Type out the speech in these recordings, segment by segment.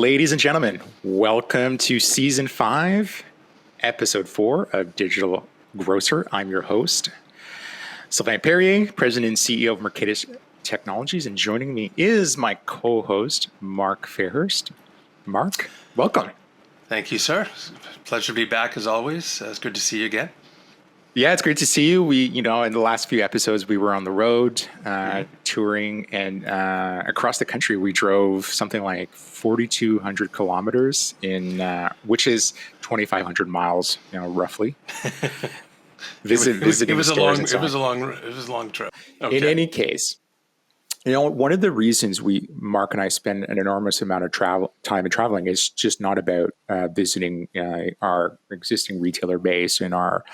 Ladies and gentlemen, welcome to Season 5, Episode 4 of Digital Grocer. I'm your host, Sylvain Perrier, President and CEO of Mercatus Technologies, and joining me is my co-host, Mark Fairhurst. Mark, welcome. Thank you, sir. Pleasure to be back as always. It's good to see you again. Yeah, it's great to see you. In the last few episodes, we were on the road touring, and across the country, we drove something like 4,200 kilometers which is 2,500 miles, roughly. It was a long trip. Okay. In any case, one of the reasons Mark and I spend an enormous amount of time traveling is just not about visiting our existing retailer base and our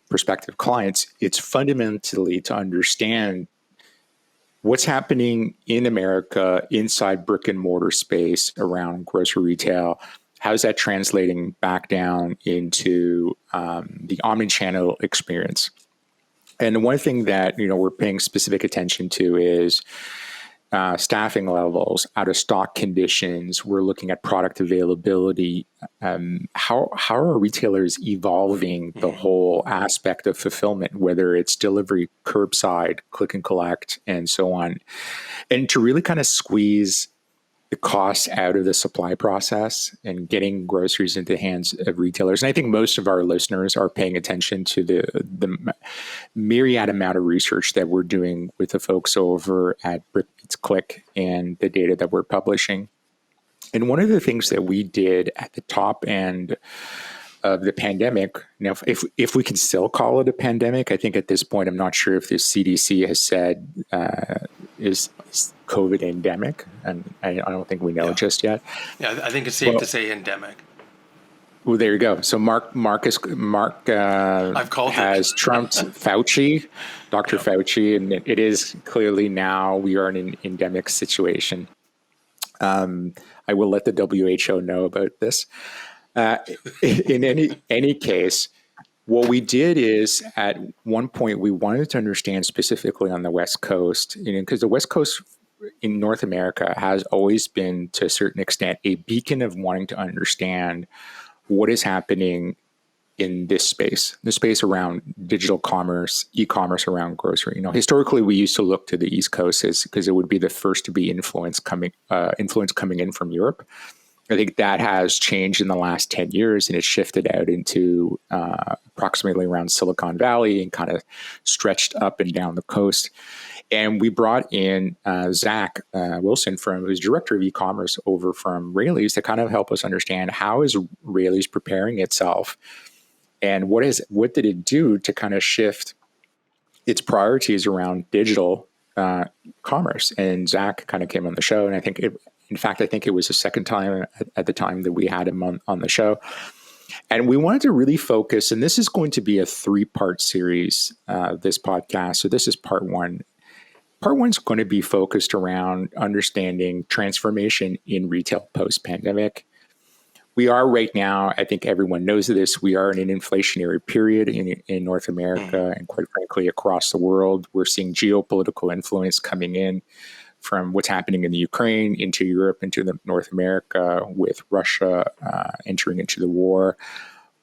prospective clients. It's fundamentally to understand what's happening in America inside brick and mortar space around grocery retail. How's that translating back down into the omnichannel experience? And one thing that we're paying specific attention to is staffing levels, out of stock conditions. We're looking at product availability. How are retailers evolving the whole aspect of fulfillment, whether it's delivery, curbside, click and collect, and so on, and to really kind of squeeze the costs out of the supply process and getting groceries into the hands of retailers. And I think most of our listeners are paying attention to the myriad amount of research that we're doing with the folks over at Brick Beats Click and the data that we're publishing. And one of the things that we did at the top end of the pandemic, now if we can still call it a pandemic, I think at this point, I'm not sure if the CDC has said is COVID endemic, and I don't think we know just yet. Yeah, I think it's safe to say endemic. Well, there you go. So Mark has trumped Fauci, Dr. Fauci, and it is clearly now we are in an endemic situation. I will let the WHO know about this. In any case, what we did is at one point we wanted to understand specifically on the West Coast, because the West Coast in North America has always been, to a certain extent, a beacon of wanting to understand what is happening in the space around digital commerce, e-commerce around grocery. Historically, we used to look to the East Coast because it would be the first to be influence coming in from Europe. I think that has changed in the last 10 years, and it's shifted out into approximately around Silicon Valley and kind of stretched up and down the coast. And we brought in Zac Wilson, who's director of e-commerce over from Raley's, to kind of help us understand how is Raley's preparing itself, and what did it do to kind of shift its priorities around digital commerce. And Zac kind of came on the show, and I think it was the second time at the time that we had him on the show. And we wanted to really focus, and this is going to be a 3-part series, this podcast. So this is part 1. Part 1 is going to be focused around understanding transformation in retail post-pandemic. We are right now, I think everyone knows this, we are in an inflationary period in North America and quite frankly across the world. We're seeing geopolitical influence coming in from what's happening in the Ukraine into Europe, into North America, with Russia entering into the war.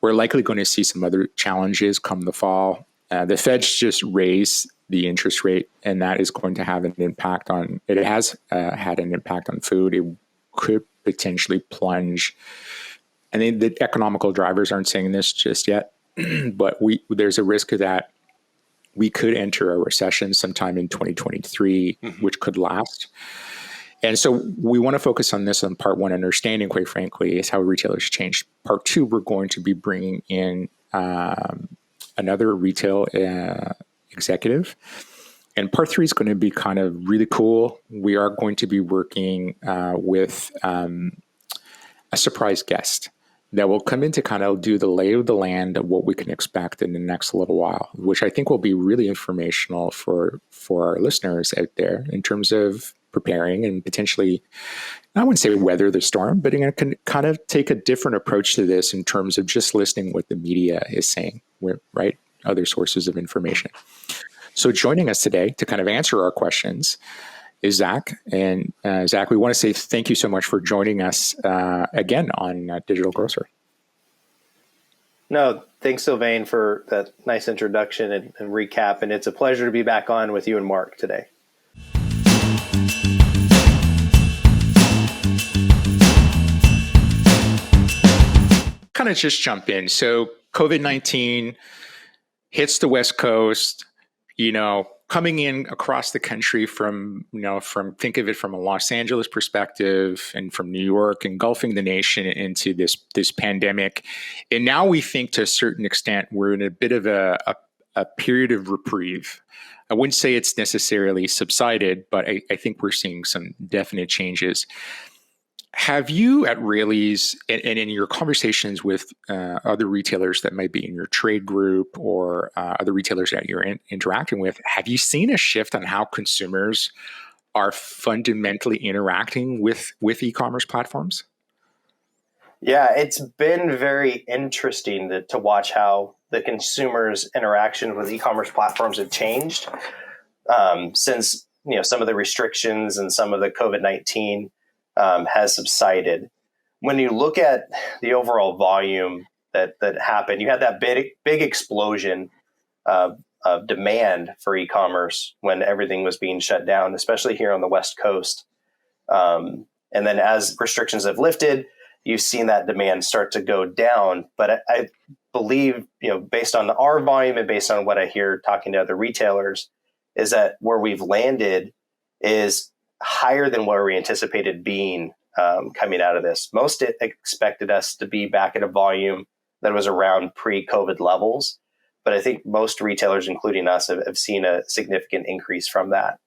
We're likely going to see some other challenges come the fall. The Fed's just raised the interest rate, and that is going to have an impact on, it has had an impact on food. It could potentially plunge. I think the economical drivers aren't saying this just yet, but there's a risk of that. We could enter a recession sometime in 2023, which could last. And so we want to focus on this on part 1, understanding, quite frankly, is how retailers change. Part 2, we're going to be bringing in another retail executive. And part 3 is going to be kind of really cool. We are going to be working with a surprise guest that will come in to kind of do the lay of the land of what we can expect in the next little while, which I think will be really informational for our listeners out there in terms of preparing and potentially, I wouldn't say weather the storm, but it can kind of take a different approach to this in terms of just listening what the media is saying, right? Other sources of information. So joining us today to kind of answer our questions is Zac. And Zac, we want to say thank you so much for joining us again on Digital Grocer. No, thanks, Sylvain, for that nice introduction and recap. And it's a pleasure to be back on with you and Mark today. Kind of just jump in. So COVID-19 hits the West Coast, coming in across the country from think of it from a Los Angeles perspective and from New York, engulfing the nation into this pandemic. And now we think to a certain extent, we're in a bit of a period of reprieve. I wouldn't say it's necessarily subsided, but I think we're seeing some definite changes. Have you at Raley's and in your conversations with other retailers that might be in your trade group or other retailers that you're interacting with, have you seen a shift on how consumers are fundamentally interacting with e-commerce platforms? Yeah, it's been very interesting to watch how the consumer's interaction with e-commerce platforms have changed since some of the restrictions and some of the COVID-19 has subsided. When you look at the overall volume that happened, you had that big explosion of demand for e-commerce when everything was being shut down, especially here on the West Coast. And then as restrictions have lifted, you've seen that demand start to go down. But I believe, based on our volume and based on what I hear talking to other retailers, is that where we've landed is higher than where we anticipated being coming out of this. Most expected us to be back at a volume that was around pre-COVID levels, but I think most retailers, including us, have seen a significant increase from that.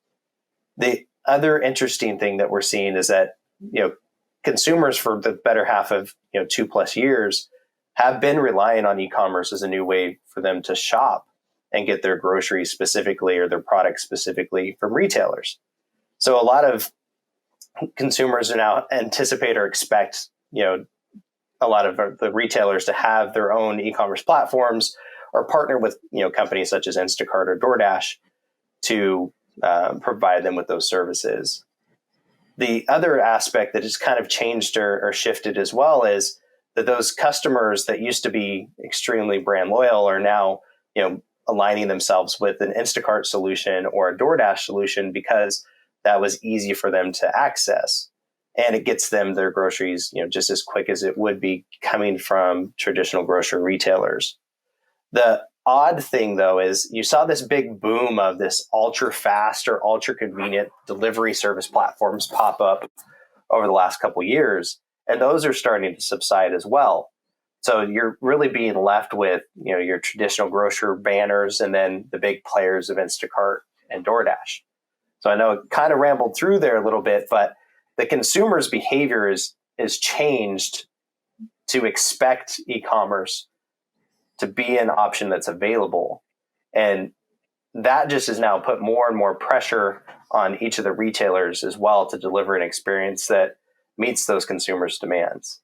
The other interesting thing that we're seeing is that consumers for the better half of 2+ years have been relying on e-commerce as a new way for them to shop and get their groceries specifically or their products specifically from retailers. So a lot of consumers now anticipate or expect, a lot of the retailers to have their own e-commerce platforms or partner with, companies such as Instacart or DoorDash to provide them with those services. The other aspect that has kind of changed or shifted as well is that those customers that used to be extremely brand loyal are now, aligning themselves with an Instacart solution or a DoorDash solution because that was easy for them to access. And it gets them their groceries, just as quick as it would be coming from traditional grocery retailers. The odd thing, though, is you saw this big boom of this ultra fast or ultra convenient delivery service platforms pop up over the last couple of years. And those are starting to subside as well. So you're really being left with, your traditional grocery banners and then the big players of Instacart and DoorDash. So I know it kind of rambled through there a little bit, but the consumer's behavior is changed to expect e-commerce to be an option that's available. And that just has now put more and more pressure on each of the retailers as well to deliver an experience that meets those consumers' demands.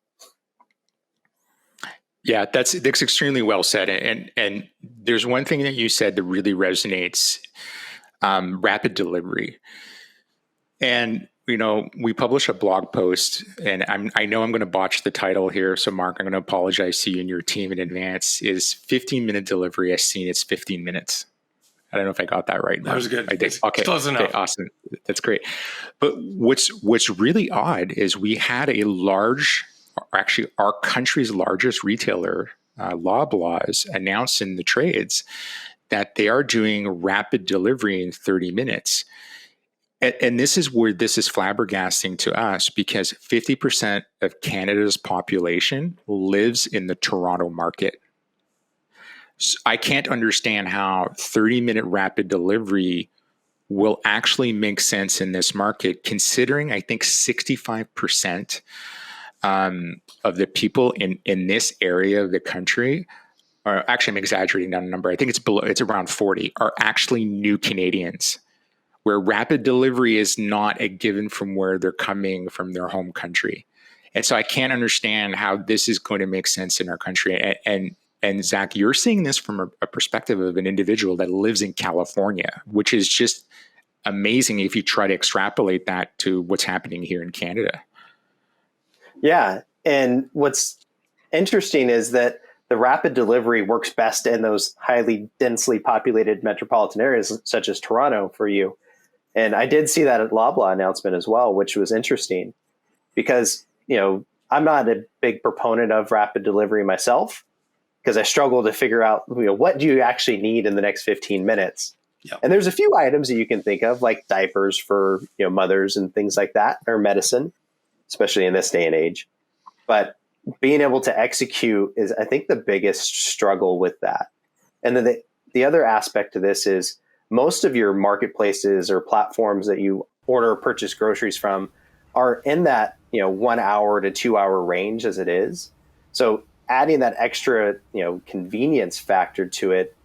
Yeah, that's extremely well said. And there's one thing that you said that really resonates. Rapid delivery. And, we publish a blog post and I know I'm going to botch the title here. So Mark, I'm going to apologize to you and your team in advance. Is 15-minute delivery as seen as 15 minutes. I don't know if I got that right. That was good. I did. Okay. Close enough. Okay, awesome. That's great. But what's really odd is we had actually our country's largest retailer, Loblaws, announced in the trades that they are doing rapid delivery in 30 minutes. And this is where this is flabbergasting to us because 50% of Canada's population lives in the Toronto market. So I can't understand how 30-minute rapid delivery will actually make sense in this market, considering I think 65% of the people in this area of the country, or actually I'm exaggerating that number, I think it's around 40, are actually new Canadians, where rapid delivery is not a given from where they're coming from their home country. And so I can't understand how this is going to make sense in our country. And Zac, you're seeing this from a perspective of an individual that lives in California, which is just amazing if you try to extrapolate that to what's happening here in Canada. Yeah. And what's interesting is that the rapid delivery works best in those highly densely populated metropolitan areas, such as Toronto for you. And I did see that at Loblaw announcement as well, which was interesting because, I'm not a big proponent of rapid delivery myself because I struggle to figure out, what do you actually need in the next 15 minutes? Yep. And there's a few items that you can think of, like diapers for, mothers and things like that, or medicine, especially in this day and age. But being able to execute is, I think, the biggest struggle with that. And then the other aspect to this is most of your marketplaces or platforms that you order or purchase groceries from are in that 1 hour to 2 hour range as it is. So adding that extra convenience factor to it,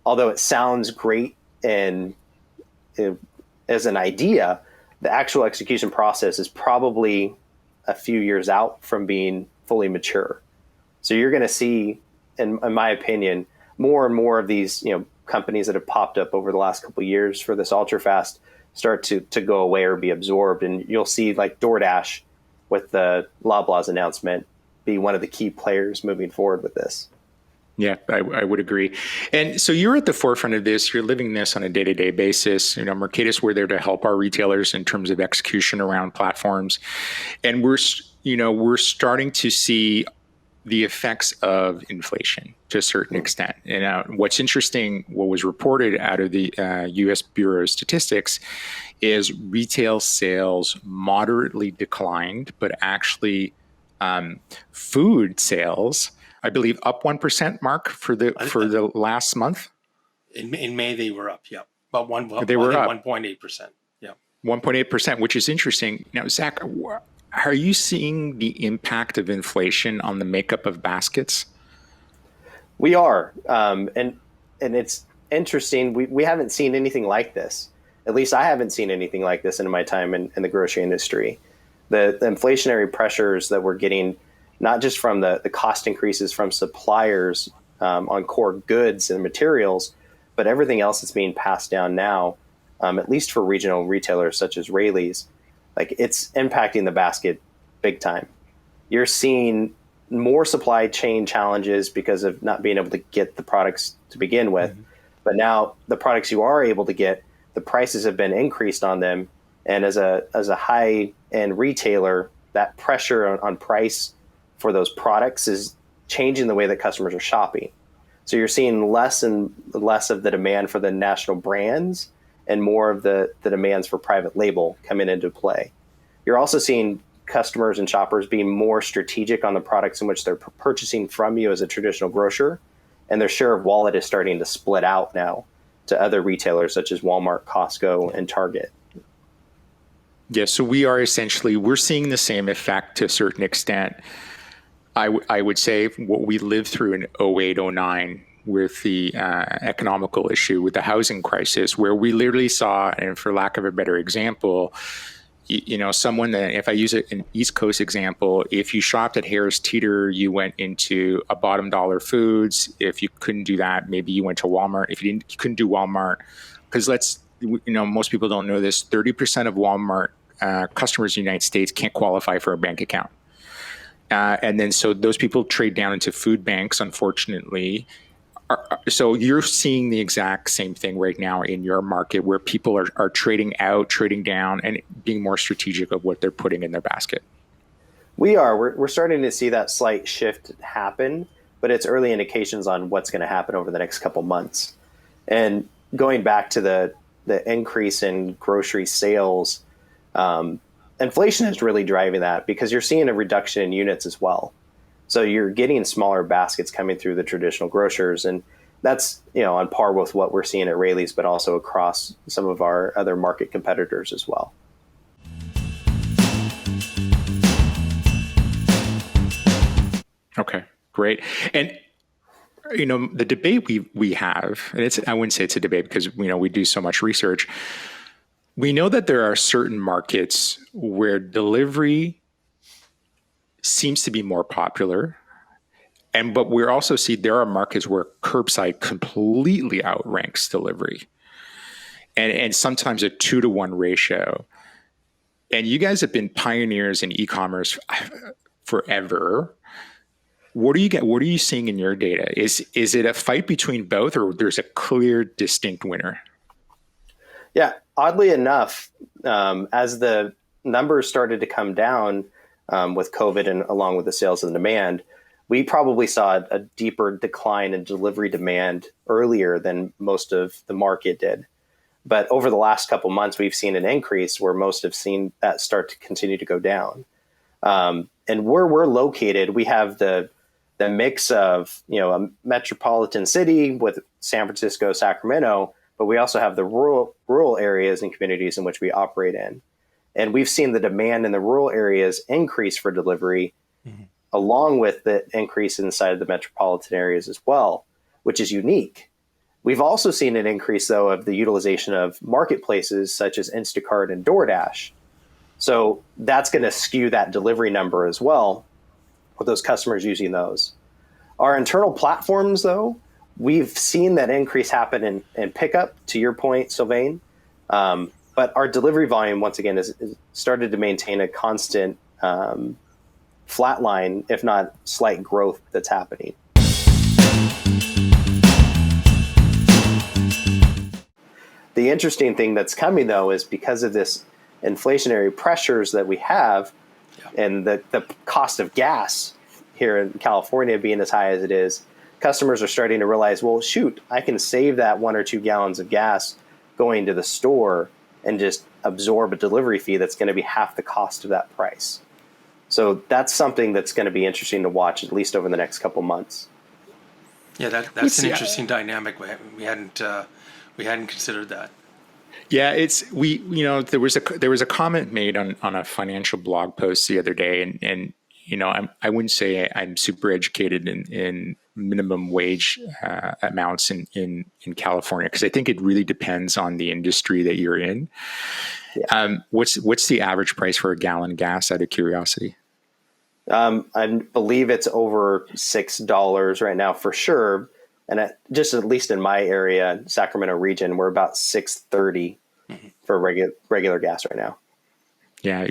although it sounds great and as an idea, the actual execution process is probably a few years out from being fully mature. So you're going to see, in my opinion, more and more of these companies that have popped up over the last couple of years for this ultra fast start to go away or be absorbed. And you'll see like DoorDash with the Loblaw's announcement be one of the key players moving forward with this. Yeah, I would agree. And so you're at the forefront of this. You're living this on a day-to-day basis. Mercatus, we're there to help our retailers in terms of execution around platforms. And we're starting to see the effects of inflation to a certain extent. And what's interesting, what was reported out of the U.S. Bureau of Statistics is retail sales moderately declined, but actually food sales, I believe, up 1%, Mark, for the last month. In May, they were up, yeah. But they were up 1.8%. Yeah. 1.8%, which is interesting. Now, Zac, are you seeing the impact of inflation on the makeup of baskets? We are. And it's interesting. We haven't seen anything like this. At least I haven't seen anything like this in my time in the grocery industry. The inflationary pressures that we're getting, not just from the cost increases from suppliers on core goods and materials, but everything else that's being passed down now, at least for regional retailers such as Raley's, like it's impacting the basket big time. You're seeing more supply chain challenges because of not being able to get the products to begin with. Mm-hmm. But now the products you are able to get, the prices have been increased on them. And as a high-end retailer, that pressure on price for those products is changing the way that customers are shopping. So you're seeing less and less of the demand for the national brands and more of the demands for private label coming into play. You're also seeing customers and shoppers being more strategic on the products in which they're purchasing from you as a traditional grocer, and their share of wallet is starting to split out now to other retailers such as Walmart, Costco, and Target. Yeah, so we're seeing the same effect to a certain extent. I would say what we lived through in 08, 09 with the economical issue, with the housing crisis, where we literally saw, and for lack of a better example, someone that, if I use an East Coast example, if you shopped at Harris Teeter, you went into a bottom dollar foods. If you couldn't do that, maybe you went to Walmart. If you couldn't do Walmart, because most people don't know this, 30% of Walmart customers in the United States can't qualify for a bank account. And then so those people trade down into food banks, unfortunately. So you're seeing the exact same thing right now in your market where people are trading out, trading down, and being more strategic of what they're putting in their basket. We are. We're starting to see that slight shift happen, but it's early indications on what's going to happen over the next couple months. And going back to the increase in grocery sales, inflation is really driving that because you're seeing a reduction in units as well. So you're getting smaller baskets coming through the traditional grocers, and that's on par with what we're seeing at Raley's, but also across some of our other market competitors as well. Okay, great. And the debate we have, and I wouldn't say it's a debate because we do so much research. We know that there are certain markets where delivery seems to be more popular. But we also see there are markets where curbside completely outranks delivery. and sometimes a 2-to-1 ratio. And you guys have been pioneers in e-commerce forever. What are you seeing in your data? Is it a fight between both, or there's a clear, distinct winner? Yeah, oddly enough, as the numbers started to come down with COVID and along with the sales and demand, we probably saw a deeper decline in delivery demand earlier than most of the market did. But over the last couple months, we've seen an increase where most have seen that start to continue to go down. And where we're located, we have the mix of, a metropolitan city with San Francisco, Sacramento, but we also have the rural areas and communities in which we operate in. And we've seen the demand in the rural areas increase for delivery, along with the increase inside the metropolitan areas as well, which is unique. We've also seen an increase, though, of the utilization of marketplaces such as Instacart and DoorDash. So that's going to skew that delivery number as well, with those customers using those. Our internal platforms, though, we've seen that increase happen in pickup, to your point, Sylvain. But our delivery volume, once again, has started to maintain a constant flat line, if not slight growth that's happening. The interesting thing that's coming, though, is because of this inflationary pressures that we have and the cost of gas here in California being as high as it is, customers are starting to realize, well, shoot, I can save that 1 or 2 gallons of gas going to the store and just absorb a delivery fee that's going to be half the cost of that price. So that's something that's going to be interesting to watch, at least over the next couple months. Yeah, that's an interesting dynamic. We hadn't considered that. Yeah, there was a comment made on a financial blog post the other day, and I wouldn't say I'm super educated in minimum wage amounts in California, because I think it really depends on the industry that you're in. Yeah. What's the average price for a gallon of gas, out of curiosity? I believe it's over $6 right now for sure. And at least in my area, Sacramento region, we're about $6.30 for regular gas right now. Yeah,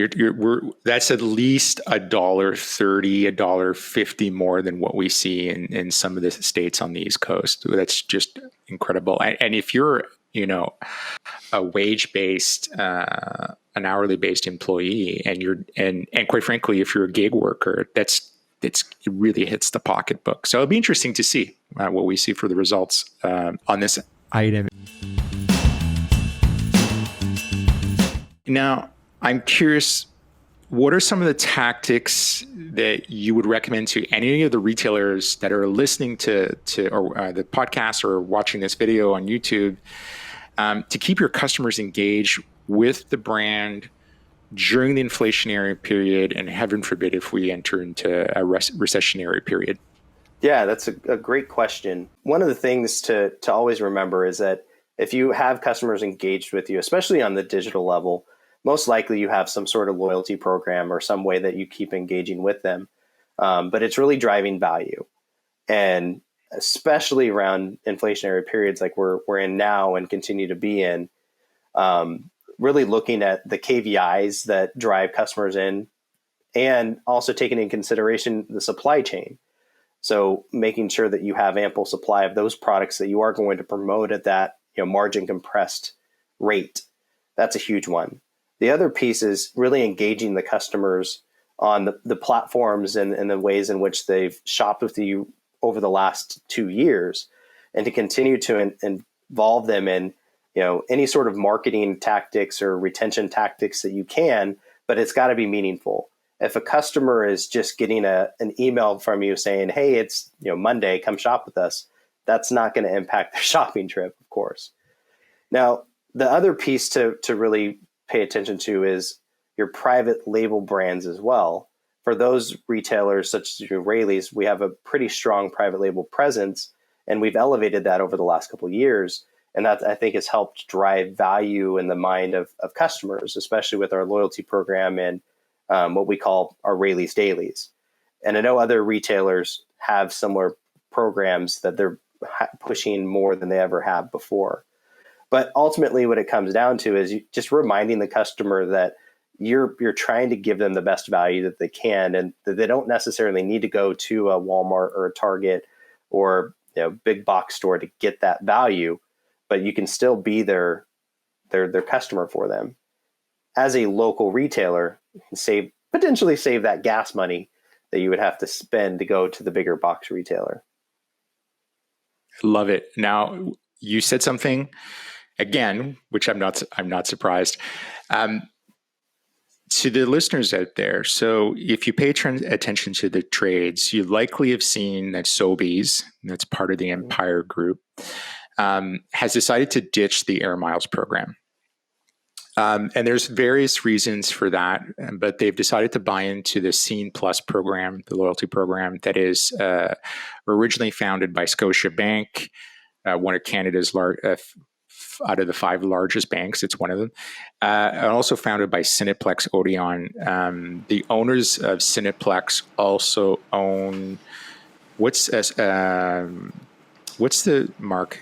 that's at least $1.30, $1.50 more than what we see in some of the states on the East Coast. That's just incredible. And if you're, a wage-based, an hourly-based employee, and quite frankly, if you're a gig worker, it really hits the pocketbook. So it'll be interesting to see what we see for the results on this item. Now, I'm curious, what are some of the tactics that you would recommend to any of the retailers that are listening to the podcast or watching this video on YouTube to keep your customers engaged with the brand during the inflationary period, and heaven forbid if we enter into a recessionary period? Yeah, that's a great question. One of the things to always remember is that if you have customers engaged with you, especially on the digital level, most likely you have some sort of loyalty program or some way that you keep engaging with them. But it's really driving value. And especially around inflationary periods like we're in now and continue to be in, really looking at the KVIs that drive customers in, and also taking into consideration the supply chain. So making sure that you have ample supply of those products that you are going to promote at that margin compressed rate. That's a huge one. The other piece is really engaging the customers on the platforms and the ways in which they've shopped with you over the last 2 years, and to continue to involve them in any sort of marketing tactics or retention tactics that you can, but it's got to be meaningful. If a customer is just getting an email from you saying, hey, it's Monday, come shop with us, that's not going to impact their shopping trip, of course. Now, the other piece to really pay attention to is your private label brands as well. For those retailers such as Raley's, we have a pretty strong private label presence, and we've elevated that over the last couple of years. And that, I think, has helped drive value in the mind of customers, especially with our loyalty program and what we call our Raley's Dailies. And I know other retailers have similar programs that they're pushing more than they ever have before. But ultimately, what it comes down to is just reminding the customer that you're trying to give them the best value that they can, and that they don't necessarily need to go to a Walmart or a Target or big box store to get that value, but you can still be their customer for them. As a local retailer, you can potentially save that gas money that you would have to spend to go to the bigger box retailer. Love it. Now, you said something again, which I'm not surprised. To the listeners out there, so if you pay attention to the trades, you likely have seen that Sobeys, that's part of the Empire Group, has decided to ditch the Air Miles program. And there's various reasons for that, but they've decided to buy into the Scene Plus program, the loyalty program that is originally founded by Scotiabank, one of Canada's out of the 5 largest banks. It's one of them. And also founded by Cineplex Odeon. The owners of Cineplex also own what's the mark?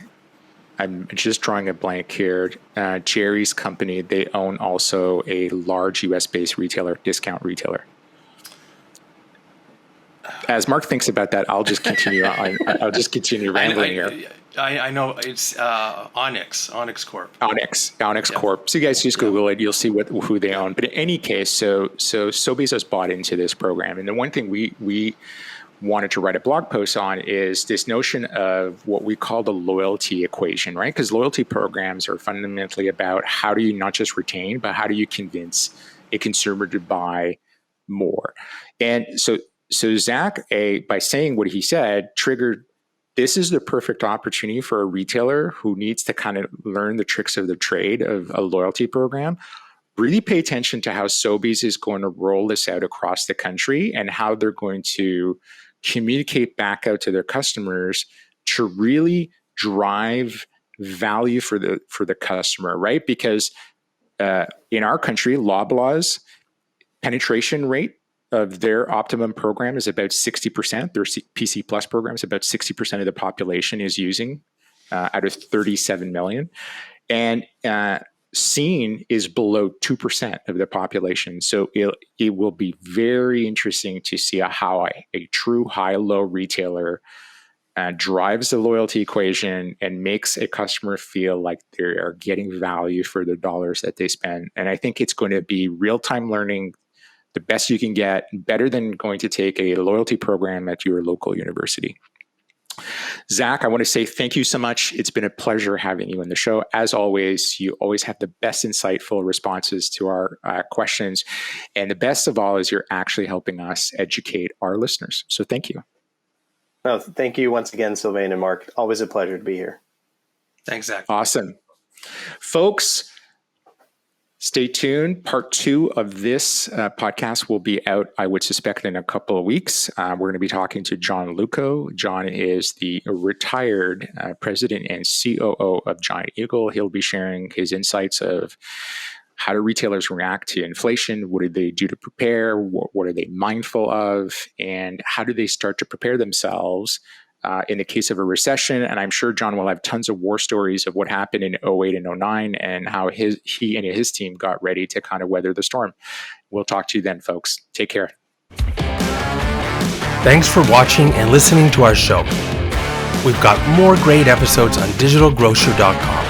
I'm just drawing a blank here. Jerry's company, they own also a large US-based retailer, discount retailer. As Mark thinks about that, I'll just continue rambling here. I know it's Onyx Corp. Onyx Corp. So you guys just Google it, you'll see who they own. But in any case, so Sobeys has bought into this program. And the one thing we wanted to write a blog post on is this notion of what we call the loyalty equation, right? Because loyalty programs are fundamentally about how do you not just retain, but how do you convince a consumer to buy more? And so Zac, by saying what he said, triggered, this is the perfect opportunity for a retailer who needs to kind of learn the tricks of the trade of a loyalty program. Really pay attention to how Sobeys is going to roll this out across the country and how they're going to communicate back out to their customers to really drive value for the customer, right? Because in our country, Loblaws penetration rate of their Optimum program is about 60%. Their PC Plus program is about 60% of the population is using out of 37 million. And Scene is below 2% of the population. So it will be very interesting to see how a true high-low retailer drives the loyalty equation and makes a customer feel like they are getting value for the dollars that they spend. And I think it's going to be real-time learning, the best you can get, better than going to take a loyalty program at your local university. Zac, I want to say thank you so much. It's been a pleasure having you on the show. As always, you always have the best insightful responses to our questions. And the best of all is you're actually helping us educate our listeners. So thank you. No, thank you once again, Sylvain and Mark. Always a pleasure to be here. Thanks, Zac. Awesome. Folks, stay tuned. Part 2 of this podcast will be out, I would suspect, in a couple of weeks. We're going to be talking to John Luco. John is the retired president and COO of Giant Eagle. He'll be sharing his insights of how do retailers react to inflation? What do they do to prepare? What are they mindful of? And how do they start to prepare themselves in the case of a recession? And I'm sure John will have tons of war stories of what happened in 08 and 09 and how he and his team got ready to kind of weather the storm. We'll talk to you then, folks. Take care. Thanks for watching and listening to our show. We've got more great episodes on digitalgrocer.com.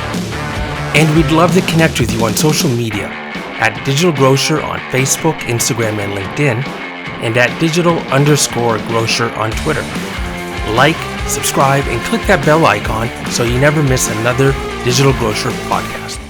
And we'd love to connect with you on social media at Digital Grocer on Facebook, Instagram, and LinkedIn, and at digital_grocer on Twitter. Like, subscribe, and click that bell icon so you never miss another Digital Grocer podcast.